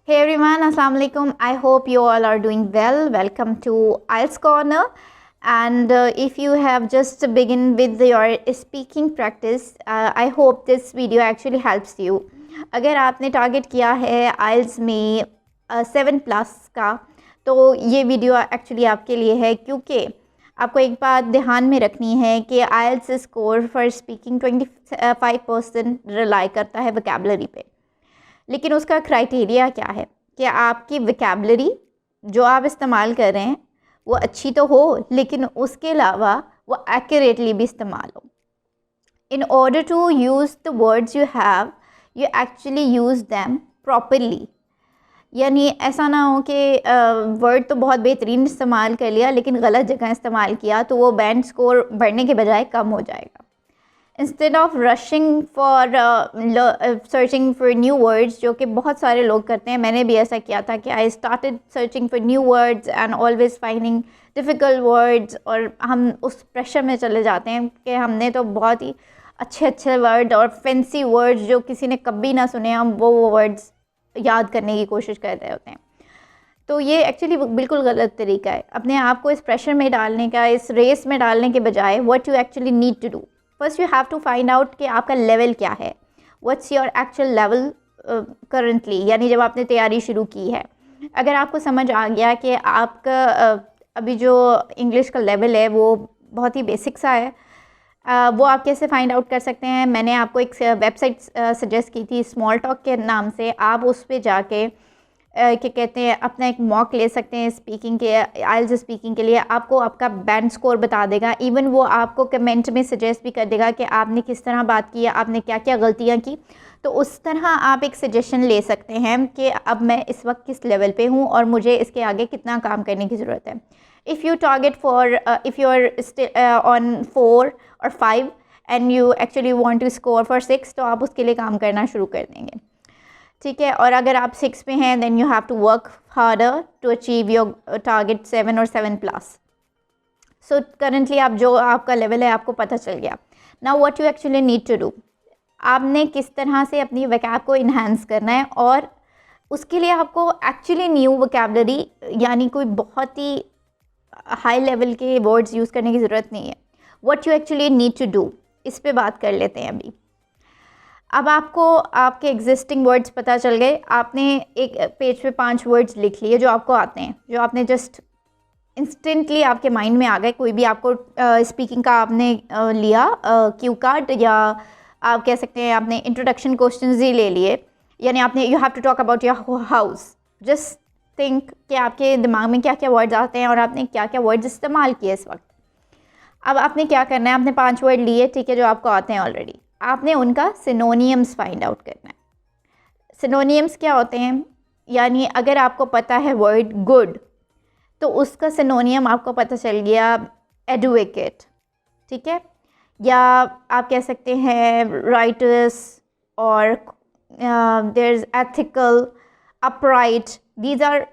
Hey everyone, Assalamu alaikum. I hope you all are doing well. Welcome to IELTS Corner. And if you have just begin with your speaking practice, I hope this video actually helps you. अगर आपने target किया है IELTS में 7+ का, तो ये video actually आपके लिए है, क्योंकि आपको एक बात ध्यान में रखनी है कि IELTS score for speaking 25% rely करता है वोकैबुलरी पे। लेकिन उसका क्राइटेरिया क्या है कि आपकी वोकैबुलरी जो आप इस्तेमाल कर रहे हैं वो अच्छी तो हो, लेकिन उसके अलावा वो एक्यूरेटली भी इस्तेमाल हो। In order to use the words you have, you actually use them properly. यानी ऐसा ना हो कि वर्ड तो बहुत बेहतरीन इस्तेमाल कर लिया लेकिन गलत जगह इस्तेमाल किया, तो वो बैंड स्कोर बढ़ने के बजाय कम हो जाएगा। Instead of rushing for searching for new words, जो कि बहुत सारे लोग करते हैं, मैंने भी ऐसा किया था कि I started searching for new words and always finding difficult words, और हम उस प्रेशर में चले जाते हैं कि हमने तो बहुत ही अच्छे अच्छे वर्ड और फैंसी वर्ड्स जो किसी ने कभी ना सुने, हम वो वर्ड्स याद करने की कोशिश करते होते हैं। तो ये एक्चुअली बिल्कुल गलत तरीका है अपने आप को इस प्रेशर में डालने का, इस रेस में डालने के बजाय। What you actually need to do, first you have to find out कि आपका लेवल क्या है, what's your actual level currently, यानी जब आपने तैयारी शुरू की है। अगर आपको समझ आ गया कि आपका अभी जो इंग्लिश का लेवल है वो बहुत ही बेसिक सा है, वो आप कैसे फाइंड आउट कर सकते हैं। मैंने आपको एक वेबसाइट सजेस्ट की थी स्मॉल टॉक के नाम से। आप उस पर जाके क्या कहते हैं अपना एक मॉक ले सकते हैं स्पीकिंग के, आइल्स स्पीकिंग के लिए। आपको आपका बैंड स्कोर बता देगा, इवन वो आपको कमेंट में सजेस्ट भी कर देगा कि आपने किस तरह बात की है, आपने क्या क्या गलतियाँ की। तो उस तरह आप एक सजेशन ले सकते हैं कि अब मैं इस वक्त किस लेवल पे हूँ और मुझे इसके आगे कितना काम करने की ज़रूरत है। If you target for if you are on 4 और 5 and you actually want to score for 6, तो आप उसके लिए काम करना शुरू कर देंगे, ठीक है। और अगर आप 6 पे हैं then you have to work harder to achieve your target 7 और 7+। सो करंटली आप जो आपका लेवल है आपको पता चल गया। Now what you actually need to do, आपने किस तरह से अपनी वोकैब को इन्हांस करना है, और उसके लिए आपको एक्चुअली न्यू वोकैबुलरी यानी कोई बहुत ही हाई लेवल के वर्ड्स यूज़ करने की ज़रूरत नहीं है। What you actually need to do, इस पे बात कर लेते हैं अभी। अब आपको आपके एग्जिस्टिंग वर्ड्स पता चल गए, आपने एक पेज पे 5 वर्ड्स लिख लिए जो आपको आते हैं, जो आपने जस्ट इंस्टेंटली आपके माइंड में आ गए। कोई भी आपको स्पीकिंग का आपने लिया क्यू कार्ड, या आप कह सकते हैं आपने इंट्रोडक्शन क्वेश्चंस ही ले लिए, यानी आपने you have to talk about your house. Just think कि आपके दिमाग में क्या क्या वर्ड्स आते हैं और आपने क्या क्या वर्ड्स इस्तेमाल किए इस वक्त। अब आपने क्या करना है, आपने 5 वर्ड लिए, ठीक है, जो आपको आते हैं ऑलरेडी। आपने उनका सिनोनियम्स फाइंड आउट करना है। सिनोनियम्स क्या होते हैं, यानी अगर आपको पता है वर्ड गुड, तो उसका सिनोनियम आपको पता चल गया एडुकेट, ठीक है, या आप कह सकते हैं राइटस, और there is ethical, upright. These are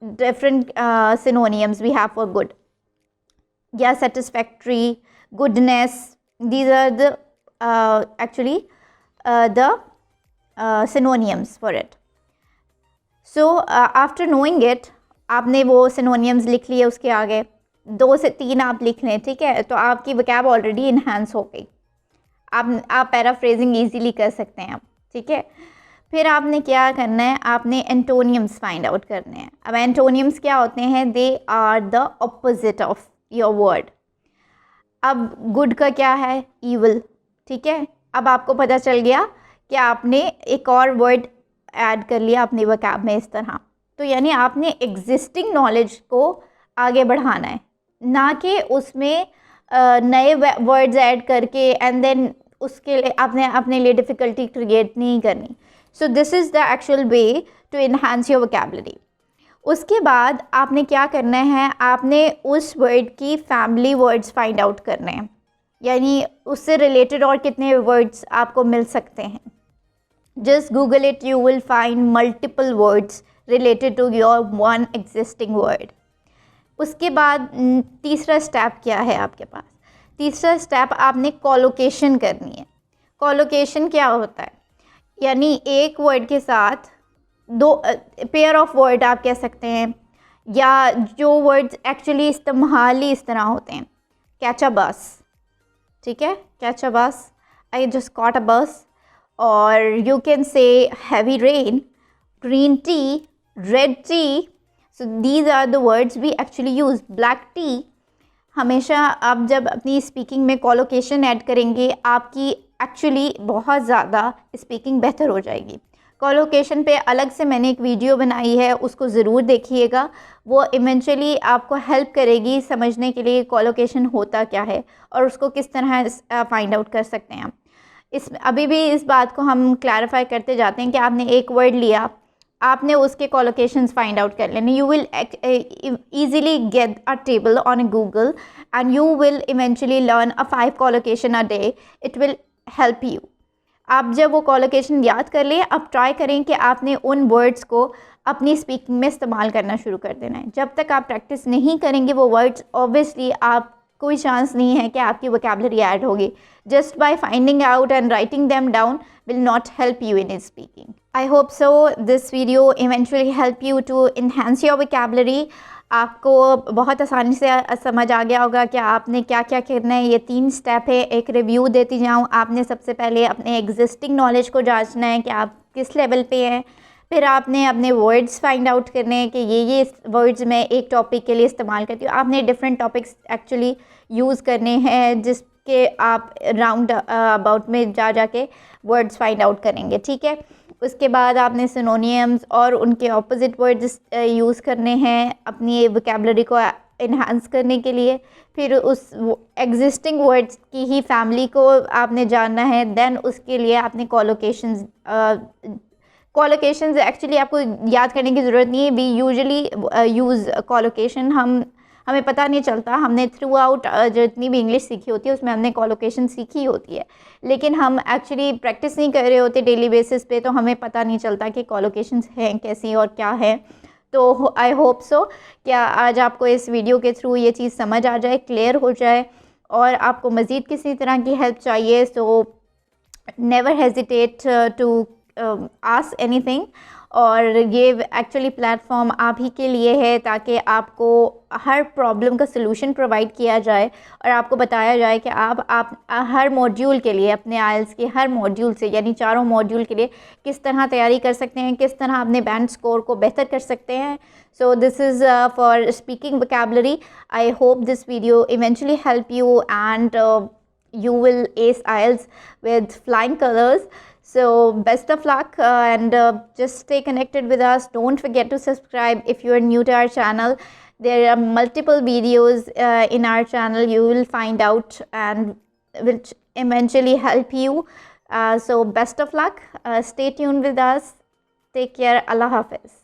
different synonyms we have for good, या satisfactory, goodness. These are the actually the synonyms for it. So after knowing it, आपने वो synonyms लिख लिए, उसके आगे 2 से 3 आप लिख लें, ठीक है, तो आपकी वोकैब ऑलरेडी इन्हांस हो गई। आप पैराफ्रेजिंग इजीली कर सकते हैं, ठीक है। फिर आपने क्या करना है, आपने एंटोनियम्स फाइंड आउट करने हैं। अब एंटोनियम्स क्या होते हैं, they are the opposite of your word. अब गुड का क्या है, ईविल, ठीक है। अब आपको पता चल गया कि आपने एक और वर्ड ऐड कर लिया अपनी वोकैब में इस तरह। तो यानी आपने एग्जिस्टिंग नॉलेज को आगे बढ़ाना है, ना कि उसमें नए वर्ड्स ऐड करके एंड देन उसके लिए आपने अपने लिए डिफ़िकल्टी क्रिएट नहीं करनी। So this is the actual way to enhance your vocabulary. उसके बाद आपने क्या करना है, आपने उस वर्ड की फैमिली वर्ड्स फाइंड आउट करने हैं, यानी उससे रिलेटेड और कितने वर्ड्स आपको मिल सकते हैं। Just Google it, you will find multiple words related to your one existing word. उसके बाद तीसरा स्टेप क्या है आपके पास, तीसरा स्टेप आपने कोलोकेशन करनी है। कोलोकेशन क्या होता है, यानी एक वर्ड के साथ दो पेयर ऑफ वर्ड आप कह सकते हैं, या जो वर्ड्स एक्चुअली इस्तेमाल ही इस तरह होते हैं। कैच अ बस, ठीक है, कैच अ बस, आई जस्ट कॉट अ बस, और you can say heavy rain, green tea, red tea. So these are the words we actually use. Black tea. हमेशा आप जब अपनी स्पीकिंग में कोलोकेशन ऐड करेंगे, आपकी एक्चुअली बहुत ज़्यादा स्पीकिंग बेहतर हो जाएगी। कोलोकेशन पे अलग से मैंने एक वीडियो बनाई है, उसको ज़रूर देखिएगा। वो इवेंचुअली आपको हेल्प करेगी समझने के लिए कोलोकेशन होता क्या है और उसको किस तरह फाइंड आउट कर सकते हैं आप। अभी भी इस बात को हम क्लैरिफाई करते जाते हैं कि आपने एक वर्ड लिया, आपने उसके कोलोकेशंस फाइंड आउट कर लेने। You will easily get a table on Google and you will eventually learn a 5 collocation a day. It will help you. आप जब वो कोलोकेशन याद कर लिए, अब ट्राई करें कि आपने उन वर्ड्स को अपनी स्पीकिंग में इस्तेमाल करना शुरू कर देना है। जब तक आप प्रैक्टिस नहीं करेंगे वो वर्ड्स, ऑब्वियसली आप कोई चांस नहीं है कि आपकी वोकैबुलरी ऐड होगी। Just by finding out and writing them down will not help you in speaking. I hope so this video eventually help you to enhance your vocabulary. आपको बहुत आसानी से समझ आ गया होगा कि आपने क्या क्या करना है। ये 3 स्टेप है, एक रिव्यू देती जाऊँ। आपने सबसे पहले अपने एग्जिस्टिंग नॉलेज को जांचना है कि आप किस लेवल पे हैं। फिर आपने अपने वर्ड्स फाइंड आउट करने हैं कि ये वर्ड्स मैं एक टॉपिक के लिए इस्तेमाल करती हूँ। आपने डिफरेंट टॉपिक्स एक्चुअली यूज़ करने हैं जिसके आप राउंड अबाउट में जाके वर्ड्स फाइंड आउट करेंगे, ठीक है। उसके बाद आपने सिनोनियम्स और उनके ऑपोजिट वर्ड्स यूज़ करने हैं अपनी वोकैबुलरी को इन्हांस करने के लिए। फिर उस एग्जिस्टिंग वर्ड्स की ही फैमिली को आपने जानना है। देन उसके लिए आपने कोलोकेशंस एक्चुअली आपको याद करने की ज़रूरत नहीं है। वी यूजुअली यूज़ कोलोकेशन, हमें पता नहीं चलता। हमने थ्रू आउट जितनी भी इंग्लिश सीखी होती है उसमें हमने कोलोकेशन सीखी होती है, लेकिन हम एक्चुअली प्रैक्टिस नहीं कर रहे होते डेली बेसिस पे, तो हमें पता नहीं चलता कि कोलोकेशंस हैं कैसी और क्या है। तो आई होप सो क्या आज आपको इस वीडियो के थ्रू ये चीज़ समझ आ जाए, क्लियर हो जाए। और आपको मज़ीद किसी तरह की हेल्प चाहिए so never hesitate to ask anything. और ये एक्चुअली प्लेटफॉर्म आप ही के लिए है ताकि आपको हर प्रॉब्लम का सलूशन प्रोवाइड किया जाए और आपको बताया जाए कि आप हर मॉड्यूल के लिए, अपने आइल्स के हर मॉड्यूल से यानी 4 मॉड्यूल के लिए किस तरह तैयारी कर सकते हैं, किस तरह अपने बैंड स्कोर को बेहतर कर सकते हैं। सो this is for speaking vocabulary. I hope this video eventually help you and you will ace IELTS with flying colors. So best of luck and just stay connected with us. Don't forget to subscribe if you are new to our channel. There are multiple videos in our channel you will find out and which eventually help you. So best of luck. Stay tuned with us. Take care. Allah Hafiz.